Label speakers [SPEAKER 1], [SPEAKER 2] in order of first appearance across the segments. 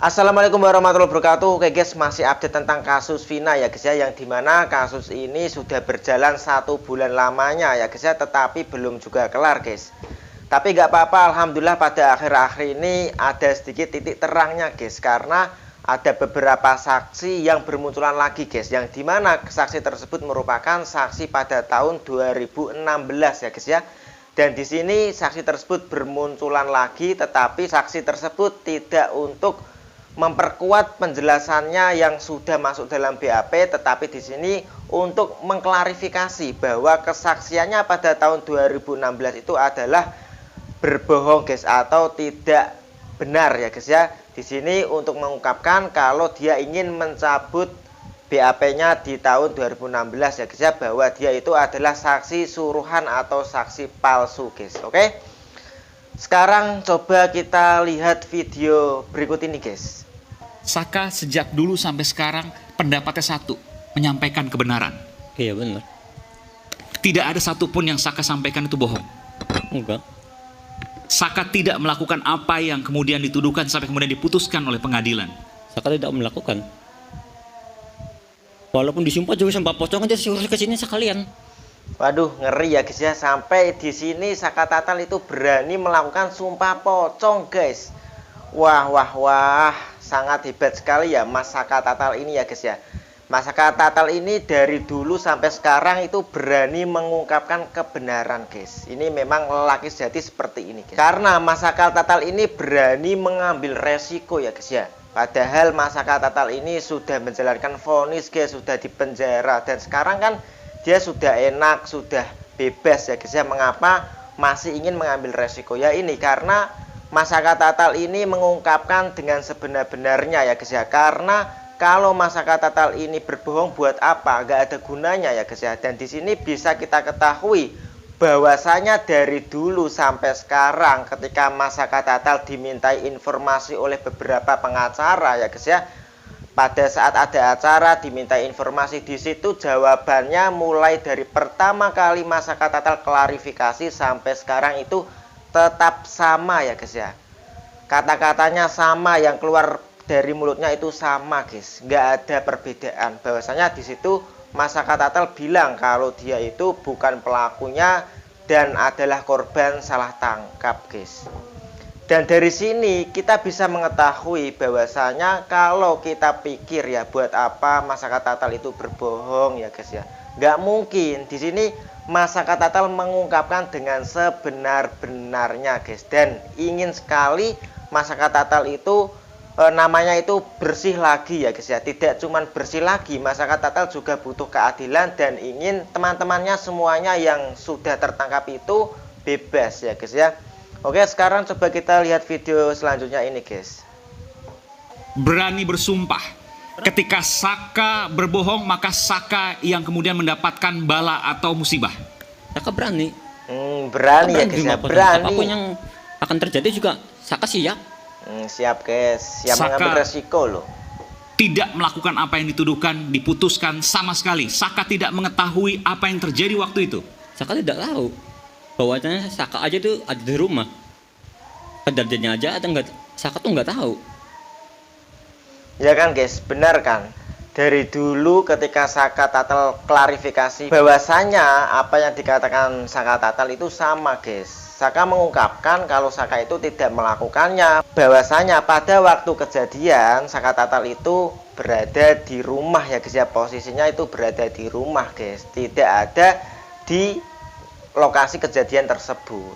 [SPEAKER 1] Assalamualaikum warahmatullahi wabarakatuh. Oke guys, masih update tentang kasus Vina ya guys ya, yang dimana kasus ini sudah berjalan 1 bulan lamanya ya guys ya, tetapi belum juga kelar guys. Tapi nggak apa-apa, alhamdulillah pada akhir-akhir ini ada sedikit titik terangnya guys, karena ada beberapa saksi yang bermunculan lagi guys, yang dimana saksi tersebut merupakan saksi pada tahun 2016 ya guys ya. Dan di sini saksi tersebut bermunculan lagi, tetapi saksi tersebut tidak untuk memperkuat penjelasannya yang sudah masuk dalam BAP, tetapi di sini untuk mengklarifikasi bahwa kesaksiannya pada tahun 2016 itu adalah berbohong guys, atau tidak benar ya guys ya. Di sini untuk mengungkapkan kalau dia ingin mencabut BAP-nya di tahun 2016 ya guys ya, bahwa dia itu adalah saksi suruhan atau saksi palsu guys. Oke. Sekarang coba kita lihat video berikut ini guys.
[SPEAKER 2] Saka sejak dulu sampai sekarang pendapatnya satu, menyampaikan kebenaran.
[SPEAKER 3] Iya benar.
[SPEAKER 2] Tidak ada satupun yang Saka sampaikan itu bohong.
[SPEAKER 3] Enggak.
[SPEAKER 2] Saka tidak melakukan apa yang kemudian dituduhkan sampai kemudian diputuskan oleh pengadilan.
[SPEAKER 3] Saka tidak melakukan. Walaupun disumpah juga sumpah pocong aja suruh ke sini sekalian.
[SPEAKER 1] Waduh, ngeri ya guys ya, sampai di sini Saka Tatal itu berani melakukan sumpah pocong guys. Wah, sangat hebat sekali ya Mas Saka Tatal ini ya guys ya. Mas Saka Tatal ini dari dulu sampai sekarang itu berani mengungkapkan kebenaran guys. Ini memang lelaki sejati seperti ini guys. Karena Mas Saka Tatal ini berani mengambil resiko ya guys ya. Padahal Mas Saka Tatal ini sudah menjalankan vonis guys, sudah dipenjara, dan sekarang kan dia sudah enak, sudah bebas ya guys ya. Mengapa masih ingin mengambil resiko? Ya ini karena Mas Saka Tatal ini mengungkapkan dengan sebenar-benarnya ya guys ya. Karena kalau Mas Saka Tatal ini berbohong buat apa? Gak ada gunanya ya guys ya. Dan di sini bisa kita ketahui bahwasanya dari dulu sampai sekarang ketika Mas Saka Tatal dimintai informasi oleh beberapa pengacara ya guys ya, pada saat ada acara diminta informasi, di situ jawabannya mulai dari pertama kali Mas Saka Tatal klarifikasi sampai sekarang itu tetap sama ya guys ya. Kata-katanya sama, yang keluar dari mulutnya itu sama guys, nggak ada perbedaan. Bahwasanya di situ Mas Saka Tatal bilang kalau dia itu bukan pelakunya dan adalah korban salah tangkap guys. Dan dari sini kita bisa mengetahui bahwasanya kalau kita pikir ya, buat apa Mas Saka Tatal itu berbohong ya guys ya, nggak mungkin. Di sini Mas Saka Tatal mengungkapkan dengan sebenar-benarnya guys, dan ingin sekali Mas Saka Tatal itu namanya itu bersih lagi ya guys ya. Tidak cuman bersih lagi, Mas Saka Tatal juga butuh keadilan dan ingin teman-temannya semuanya yang sudah tertangkap itu bebas ya guys ya. Oke, sekarang coba kita lihat video selanjutnya ini guys.
[SPEAKER 2] Berani bersumpah. Ketika Saka berbohong, maka Saka yang kemudian mendapatkan bala atau musibah.
[SPEAKER 3] Saka berani.
[SPEAKER 1] Berani ya guys ya, berani.
[SPEAKER 3] Apapun yang akan terjadi juga Saka siap.
[SPEAKER 1] Siap guys, siap
[SPEAKER 2] Saka
[SPEAKER 1] mengambil resiko loh.
[SPEAKER 2] tidak melakukan apa yang dituduhkan, diputuskan sama sekali. Saka tidak mengetahui apa yang terjadi waktu itu.
[SPEAKER 3] Saka tidak tahu. Bahwasanya Saka aja tuh ada di rumah. Kejadiannya aja ada enggak, Saka tuh nggak tahu.
[SPEAKER 1] Ya kan guys, benar kan? Dari dulu ketika Saka Tatal klarifikasi bahwasanya apa yang dikatakan Saka Tatal itu sama guys. Saka mengungkapkan kalau Saka itu tidak melakukannya, bahwasanya pada waktu kejadian Saka Tatal itu berada di rumah ya guys ya. Posisinya itu berada di rumah guys, tidak ada di lokasi kejadian tersebut.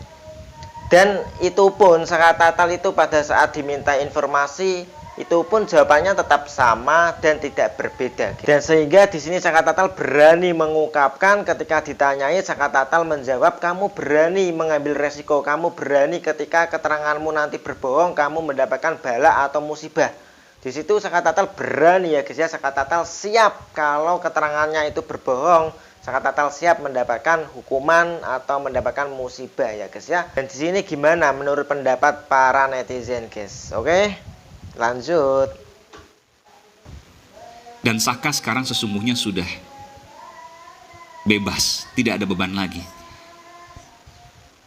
[SPEAKER 1] Dan itu pun Saka Tatal itu pada saat diminta informasi itu pun jawabannya tetap sama dan tidak berbeda. Dan sehingga di sini Saka Tatal berani mengungkapkan, ketika ditanyai Saka Tatal menjawab, kamu berani mengambil resiko, kamu berani ketika keteranganmu nanti berbohong kamu mendapatkan bala atau musibah. Di situ Saka Tatal berani ya guys ya. Saka Tatal siap kalau keterangannya itu berbohong, Saka Tatal siap mendapatkan hukuman atau mendapatkan musibah ya guys ya. Dan di sini gimana menurut pendapat para netizen guys? Oke, lanjut.
[SPEAKER 2] Dan Saka sekarang sesungguhnya sudah bebas, tidak ada beban lagi.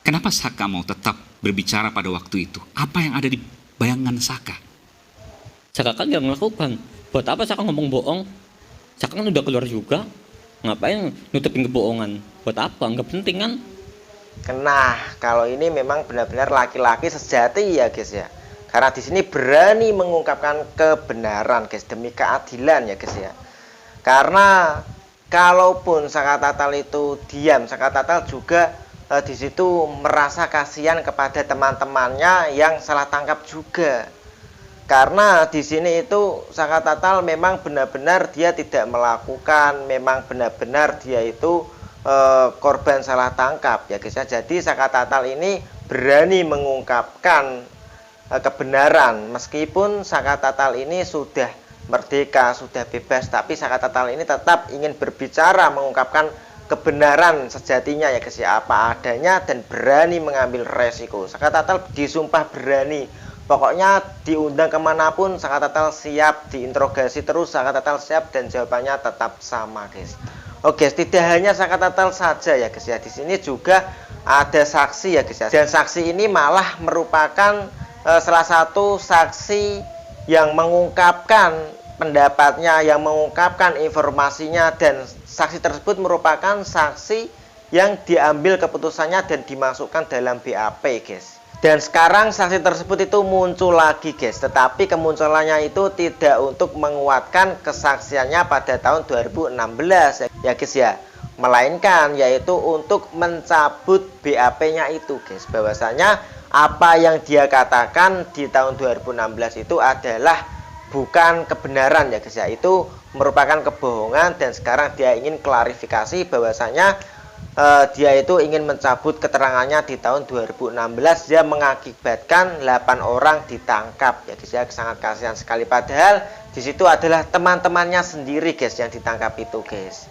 [SPEAKER 2] Kenapa Saka mau tetap berbicara pada waktu itu? Apa yang ada di bayangan Saka?
[SPEAKER 3] Saka kan nggak melakukan. Buat apa Saka ngomong bohong? Saka kan udah keluar juga. Ngapain nutupin kebohongan? Buat apa? Nggak penting kan?
[SPEAKER 1] Nah, kalau ini memang benar-benar laki-laki sejati ya guys ya. Karena di sini berani mengungkapkan kebenaran guys, demi keadilan ya guys ya. Karena kalaupun Saka Tatal itu diam, Saka Tatal juga di situ merasa kasihan kepada teman-temannya yang salah tangkap juga. Karena di sini itu Saka Tatal memang benar-benar dia tidak melakukan, memang benar-benar dia itu korban salah tangkap ya guys ya. Jadi Saka Tatal ini berani mengungkapkan kebenaran meskipun Saka Tatal ini sudah merdeka, sudah bebas, tapi Saka Tatal ini tetap ingin berbicara, mengungkapkan kebenaran sejatinya ya guys ya, apa adanya, dan berani mengambil resiko. Saka Tatal disumpah berani, pokoknya diundang kemanapun Saka Tatal siap, diinterogasi terus Saka Tatal siap, dan jawabannya tetap sama guys. Oke, tidak hanya Saka Tatal saja ya guys ya, di sini juga ada saksi ya guys ya, dan saksi ini malah merupakan salah satu saksi yang mengungkapkan pendapatnya, yang mengungkapkan informasinya, dan saksi tersebut merupakan saksi yang diambil keputusannya dan dimasukkan dalam BAP guys. Dan sekarang saksi tersebut itu muncul lagi guys, tetapi kemunculannya itu tidak untuk menguatkan kesaksiannya pada tahun 2016 ya guys ya, melainkan yaitu untuk mencabut BAP-nya itu guys, bahwasanya apa yang dia katakan di tahun 2016 itu adalah bukan kebenaran ya guys ya, itu merupakan kebohongan, dan sekarang dia ingin klarifikasi bahwasanya dia itu ingin mencabut keterangannya di tahun 2016 yang mengakibatkan 8 orang ditangkap ya guys ya. Sangat kasihan sekali, padahal di situ adalah teman-temannya sendiri guys yang ditangkap itu guys.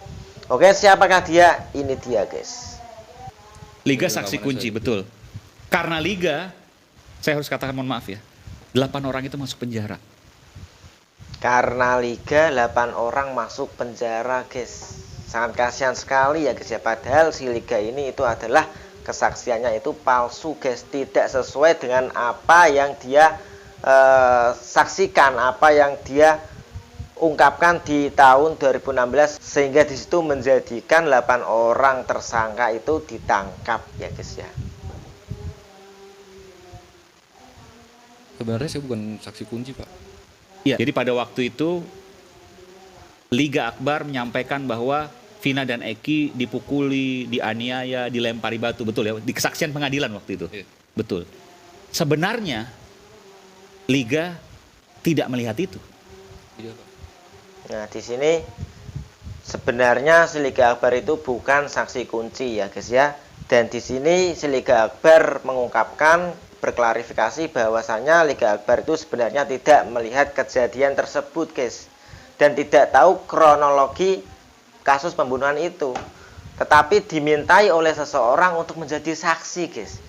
[SPEAKER 1] Oke, siapakah dia? Ini dia guys.
[SPEAKER 2] Liga saksi kunci, betul. Karena Liga, saya harus katakan mohon maaf ya, 8 orang itu masuk penjara.
[SPEAKER 1] Karena Liga 8 orang masuk penjara guys. Sangat kasihan sekali ya guys ya, padahal si Liga ini itu adalah kesaksiannya itu palsu guys, tidak sesuai dengan apa yang dia saksikan, apa yang dia ungkapkan di tahun 2016, sehingga disitu menjadikan 8 orang tersangka itu ditangkap ya guys ya.
[SPEAKER 4] Sebenarnya saya bukan saksi kunci Pak.
[SPEAKER 2] Ya, jadi pada waktu itu Liga Akbar menyampaikan bahwa Vina dan Eki dipukuli, dianiaya, dilempari batu, betul ya? Di kesaksian pengadilan waktu itu.
[SPEAKER 4] Iya.
[SPEAKER 2] Betul. Sebenarnya Liga tidak melihat itu.
[SPEAKER 4] Iya Pak.
[SPEAKER 1] Nah, di sini sebenarnya si Liga Akbar itu bukan saksi kunci ya guys ya. Dan di sini si Liga Akbar mengungkapkan, berklarifikasi bahwasanya Liga Akbar itu sebenarnya tidak melihat kejadian tersebut guys, dan tidak tahu kronologi kasus pembunuhan itu, tetapi dimintai oleh seseorang untuk menjadi saksi guys.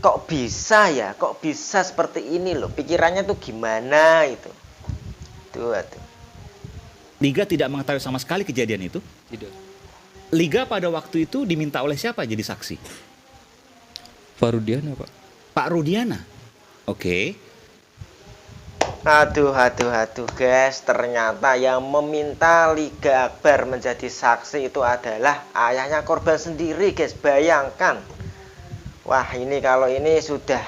[SPEAKER 1] Kok bisa ya, kok bisa seperti ini loh, pikirannya tuh gimana itu. Tuh.
[SPEAKER 2] Liga tidak mengetahui sama sekali kejadian itu.
[SPEAKER 4] Tidak.
[SPEAKER 2] Liga pada waktu itu diminta oleh siapa jadi saksi?
[SPEAKER 4] Pak Rudiana Pak.
[SPEAKER 2] Pak Rudiana. Oke.
[SPEAKER 1] Aduh guys, ternyata yang meminta Liga Akbar menjadi saksi itu adalah ayahnya korban sendiri guys, bayangkan. Wah, ini kalau ini sudah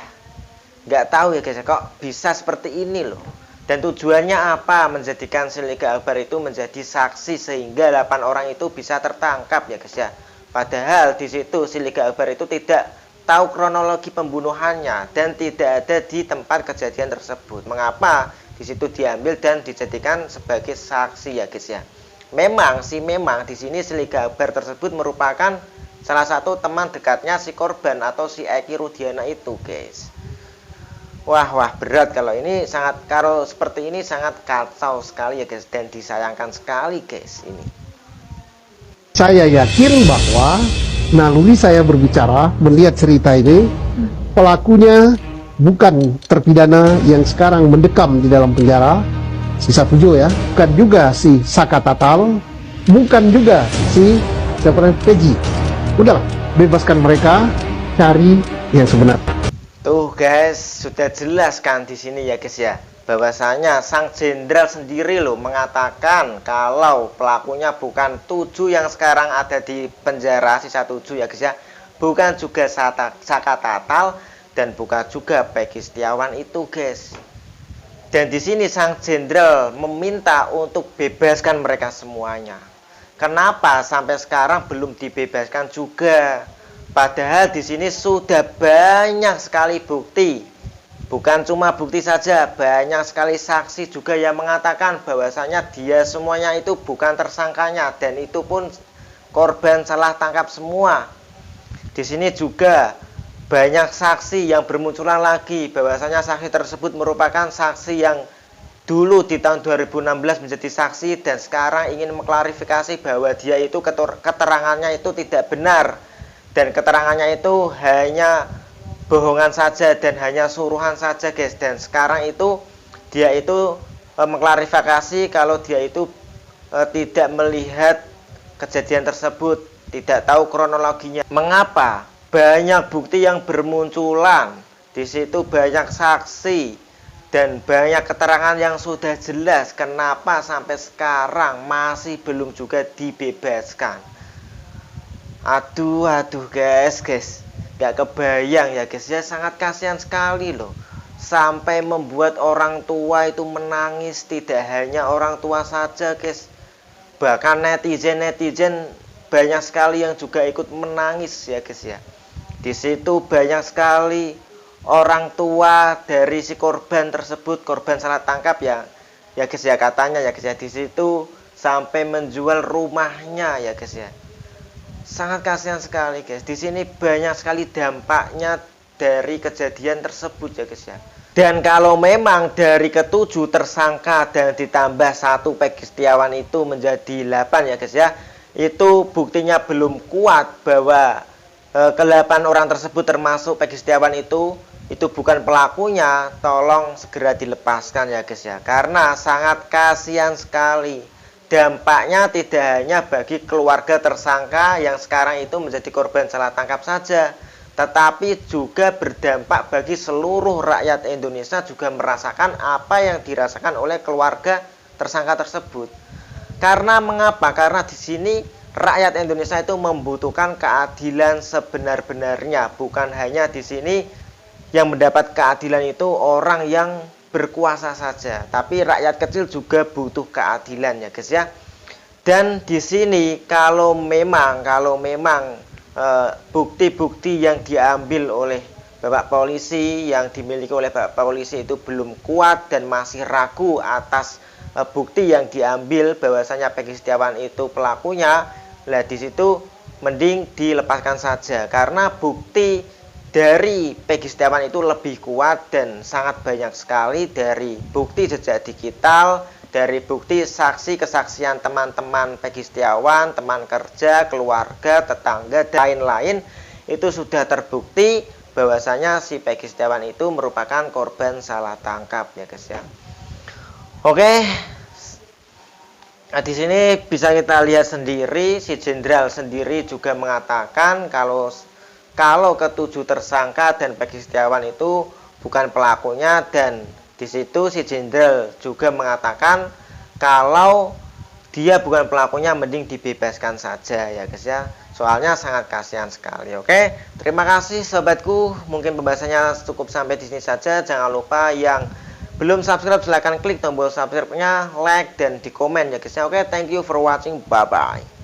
[SPEAKER 1] nggak tahu ya guys, kok bisa seperti ini loh. Dan tujuannya apa menjadikan si Liga Akbar itu menjadi saksi sehingga 8 orang itu bisa tertangkap ya guys ya. Padahal di situ si Liga Akbar itu tidak tahu kronologi pembunuhannya dan tidak ada di tempat kejadian tersebut. Mengapa di situ diambil dan dijadikan sebagai saksi ya guys ya. Memang di sini si Liga Akbar tersebut merupakan salah satu teman dekatnya si korban atau si Eki Rudiana itu guys. Wah berat kalau ini, kalau seperti ini sangat kacau sekali ya guys, dan disayangkan sekali guys ini.
[SPEAKER 5] Saya yakin bahwa naluri saya berbicara, melihat cerita ini, pelakunya bukan terpidana yang sekarang mendekam di dalam penjara, si Satujo ya, bukan juga si Saka Tatal, bukan juga si Peggy. Udahlah, bebaskan mereka, cari yang sebenarnya.
[SPEAKER 1] Tuh guys, sudah jelas kan di sini ya guys ya, bahwasanya sang jenderal sendiri loh mengatakan kalau pelakunya bukan 7 yang sekarang ada di penjara, sisa 7 ya guys ya, bukan juga Saka Tatal dan bukan juga Peggy Setiawan itu guys. Dan di sini sang jenderal meminta untuk bebaskan mereka semuanya. Kenapa sampai sekarang belum dibebaskan juga? Padahal di sini sudah banyak sekali bukti. Bukan cuma bukti saja, banyak sekali saksi juga yang mengatakan bahwasanya dia semuanya itu bukan tersangkanya dan itu pun korban salah tangkap semua. Di sini juga banyak saksi yang bermunculan lagi bahwasanya saksi tersebut merupakan saksi yang dulu di tahun 2016 menjadi saksi dan sekarang ingin mengklarifikasi bahwa dia itu keterangannya itu tidak benar. Dan keterangannya itu hanya bohongan saja dan hanya suruhan saja guys. Dan sekarang itu dia itu mengklarifikasi kalau dia itu tidak melihat kejadian tersebut, tidak tahu kronologinya. Mengapa? Banyak bukti yang bermunculan. Di situ banyak saksi dan banyak keterangan yang sudah jelas. Kenapa sampai sekarang masih belum juga dibebaskan? Aduh guys, gak kebayang ya guys ya, sangat kasihan sekali loh. Sampai membuat orang tua itu menangis, tidak hanya orang tua saja guys. Bahkan netizen banyak sekali yang juga ikut menangis ya guys ya. Di situ banyak sekali orang tua dari si korban tersebut, korban salah tangkap ya guys ya, katanya ya guys ya, di situ sampai menjual rumahnya ya guys ya. Sangat kasihan sekali guys. Di sini banyak sekali dampaknya dari kejadian tersebut ya guys ya. Dan kalau memang dari ke-7 tersangka dan ditambah 1 Peggy Setiawan itu menjadi 8 ya guys ya, itu buktinya belum kuat bahwa ke-8 orang tersebut termasuk Peggy Setiawan itu bukan pelakunya, tolong segera dilepaskan ya guys ya. Karena sangat kasihan sekali. Dampaknya tidak hanya bagi keluarga tersangka yang sekarang itu menjadi korban salah tangkap saja, tetapi juga berdampak bagi seluruh rakyat Indonesia juga merasakan apa yang dirasakan oleh keluarga tersangka tersebut. Karena mengapa? Karena di sini rakyat Indonesia itu membutuhkan keadilan sebenar-benarnya, bukan hanya di sini yang mendapat keadilan itu orang yang berkuasa saja, tapi rakyat kecil juga butuh keadilan ya guys ya. Dan di sini kalau memang bukti-bukti yang diambil oleh Bapak polisi, yang dimiliki oleh Bapak polisi itu belum kuat dan masih ragu atas bukti yang diambil bahwasanya Peggy Setiawan itu pelakunya, lah di situ mending dilepaskan saja karena bukti dari Peggy Setiawan itu lebih kuat dan sangat banyak sekali dari bukti jejak digital, dari bukti saksi kesaksian teman-teman Peggy Setiawan, teman kerja, keluarga, tetangga, dan lain-lain itu sudah terbukti bahwasanya si Peggy Setiawan itu merupakan korban salah tangkap ya guys ya. Oke. Nah, di sini bisa kita lihat sendiri si jenderal sendiri juga mengatakan kalau ke-7 tersangka dan Peggy Setiawan itu bukan pelakunya, dan di situ si jenderal juga mengatakan kalau dia bukan pelakunya mending dibebaskan saja ya guys ya. Soalnya sangat kasihan sekali. Oke, terima kasih sobatku. Mungkin pembahasannya cukup sampai di sini saja. Jangan lupa yang belum subscribe silahkan klik tombol subscribe-nya, like dan di komen ya guys ya. Oke, thank you for watching. Bye bye.